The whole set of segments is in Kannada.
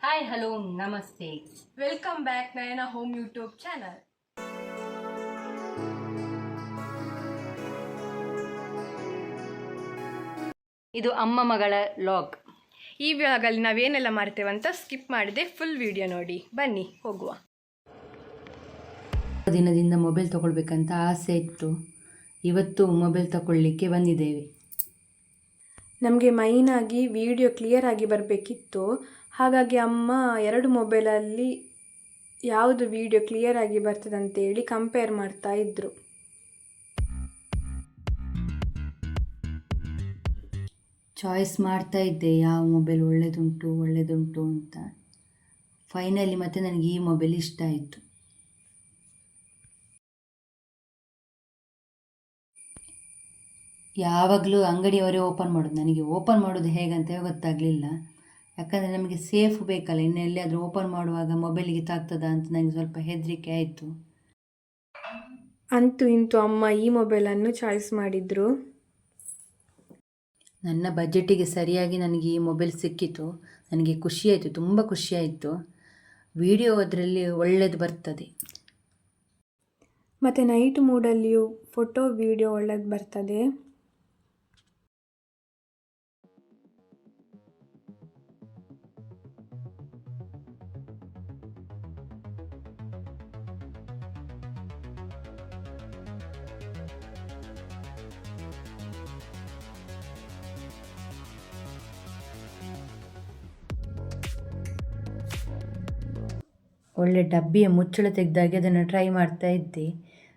ಹಾಯ್ ಹಲೋ ನಮಸ್ತೆ, ವೆಲ್ಕಮ್ ಬ್ಯಾಕ್ ನಯನ ಹೋಮ್ ಯೂಟ್ಯೂಬ್ ಚಾನಲ್. ಇದು ಅಮ್ಮ ಮಗಳ ಲಾಗ್. ಈ ವ್ಲಾಗಲ್ಲಿ ನಾವೇನೆಲ್ಲ ಮಾಡ್ತೇವೆ ಅಂತ ಸ್ಕಿಪ್ ಮಾಡಿದೆ, ಫುಲ್ ವಿಡಿಯೋ ನೋಡಿ. ಬನ್ನಿ ಹೋಗುವ. ದಿನದಿಂದ ಮೊಬೈಲ್ ತಗೊಳ್ಬೇಕಂತ ಆಸೆ ಇತ್ತು. ಇವತ್ತು ಮೊಬೈಲ್ ತಗೊಳ್ಳಿಕ್ಕೆ ಬಂದಿದ್ದೇವೆ. ನಮಗೆ ಮೈನಾಗಿ ವಿಡಿಯೋ ಕ್ಲಿಯರ್ ಆಗಿ ಬರಬೇಕಿತ್ತು. ಹಾಗಾಗಿ ಅಮ್ಮ 2 ಮೊಬೈಲಲ್ಲಿ ಯಾವುದು ವಿಡಿಯೋ ಕ್ಲಿಯರ್ ಆಗಿ ಬರ್ತದೆ ಅಂತೇಳಿ ಕಂಪೇರ್ ಮಾಡ್ತಾ ಇದ್ರು. ಚಾಯ್ಸ್ ಮಾಡ್ತಾ ಇದ್ದೆ ಯಾವ ಮೊಬೈಲ್ ಒಳ್ಳೆದುಂಟು ಅಂತ. ಫೈನಲಿ ಮತ್ತೆ ನನಗೆ ಈ ಮೊಬೈಲ್ ಇಷ್ಟ ಆಯಿತು. ಯಾವಾಗಲೂ ಅಂಗಡಿಯವರೇ ಓಪನ್ ಮಾಡೋದು. ನನಗೆ ಓಪನ್ ಮಾಡೋದು ಹೇಗಂತ ಗೊತ್ತಾಗಲಿಲ್ಲ. ಯಾಕಂದರೆ ನಮಗೆ ಸೇಫ್ ಬೇಕಲ್ಲ, ಇನ್ನು ಎಲ್ಲಿಯಾದರೂ ಓಪನ್ ಮಾಡುವಾಗ ಮೊಬೈಲಿಗೆ ತಾಗ್ತದಾ ಅಂತ ನನಗೆ ಸ್ವಲ್ಪ ಹೆದರಿಕೆ ಆಯಿತು. ಅಂತೂ ಇಂತೂ ಅಮ್ಮ ಈ ಮೊಬೈಲನ್ನು ಚಾಯ್ಸ್ ಮಾಡಿದ್ರು. ನನ್ನ ಬಜೆಟಿಗೆ ಸರಿಯಾಗಿ ನನಗೆ ಈ ಮೊಬೈಲ್ ಸಿಕ್ಕಿತು. ನನಗೆ ಖುಷಿಯಾಯಿತು, ತುಂಬ ಖುಷಿಯಾಯಿತು. ವಿಡಿಯೋ ಅದರಲ್ಲಿ ಒಳ್ಳೆಯದು ಬರ್ತದೆ. ಮತ್ತು ನೈಟ್ ಮೂಡಲ್ಲಿಯೂ ಫೋಟೋ ವಿಡಿಯೋ ಒಳ್ಳೇದು ಬರ್ತದೆ. ಒಳ್ಳೆ ಡಬ್ಬಿಯ ಮುಚ್ಚಳ ತೆಗೆದಾಗಿ ಅದನ್ನು ಟ್ರೈ ಮಾಡ್ತಾ ಇದ್ದೆ.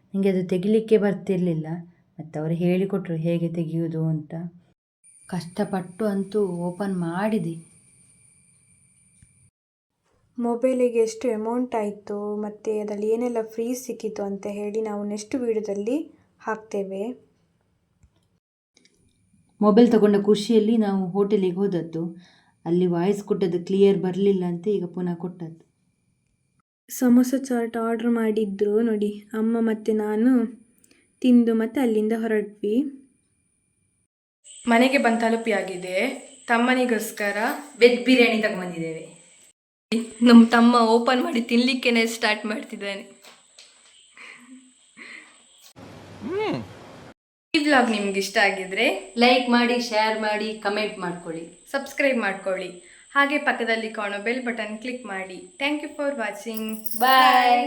ನನಗೆ ಅದು ತೆಗಿಲಿಕ್ಕೆ ಬರ್ತಿರಲಿಲ್ಲ. ಮತ್ತು ಅವರು ಹೇಳಿಕೊಟ್ರು ಹೇಗೆ ತೆಗೆಯುವುದು ಅಂತ. ಕಷ್ಟಪಟ್ಟು ಅಂತೂ ಓಪನ್ ಮಾಡಿದೆ. ಮೊಬೈಲಿಗೆ ಎಷ್ಟು ಅಮೌಂಟ್ ಆಯಿತು ಮತ್ತು ಅದರಲ್ಲಿ ಏನೆಲ್ಲ ಫ್ರೀ ಸಿಕ್ಕಿತು ಅಂತ ಹೇಳಿ ನಾವು ನೆಕ್ಸ್ಟ್ ವಿಡಿಯೋದಲ್ಲಿ ಹಾಕ್ತೇವೆ. ಮೊಬೈಲ್ ತಗೊಂಡ ಖುಷಿಯಲ್ಲಿ ನಾವು ಹೋಟೆಲಿಗೆ ಹೋದದ್ದು. ಅಲ್ಲಿ ವಾಯ್ಸ್ ಕೊಟ್ಟದ್ದು ಕ್ಲಿಯರ್ ಬರಲಿಲ್ಲ ಅಂತ ಈಗ ಪುನಃ ಕೊಟ್ಟದ್ದು. ಸಮೋಸ ಚಾಟ್ ಆರ್ಡ್ರ್ ಮಾಡಿದ್ರು ನೋಡಿ. ಅಮ್ಮ ಮತ್ತು ನಾನು ತಿಂದು ಮತ್ತು ಅಲ್ಲಿಂದ ಹೊರಟ್ವಿ. ಮನೆಗೆ ಬಂದು ತಲುಪಿಯಾಗಿದೆ. ತಮ್ಮನಿಗೋಸ್ಕರ ವೆಜ್ ಬಿರಿಯಾನಿ ತಗೊಂಡಿದ್ದೇವೆ. ನಮ್ಮ ತಮ್ಮ ಓಪನ್ ಮಾಡಿ ತಿನ್ನಲಿಕ್ಕೇನೆ ಸ್ಟಾರ್ಟ್ ಮಾಡ್ತಿದ್ದಾನೆ. ಈ ವ್ಲಾಗ್ ನಿಮ್ಗೆ ಇಷ್ಟ ಆಗಿದ್ರೆ ಲೈಕ್ ಮಾಡಿ, ಶೇರ್ ಮಾಡಿ, ಕಮೆಂಟ್ ಮಾಡ್ಕೊಳ್ಳಿ, ಸಬ್ಸ್ಕ್ರೈಬ್ ಮಾಡ್ಕೊಳ್ಳಿ. ಹಾಗೆ ಪಕ್ಕದಲ್ಲಿ ಕಾಣೋ ಬೆಲ್ ಬಟನ್ ಕ್ಲಿಕ್ ಮಾಡಿ. Thank you for watching. Bye.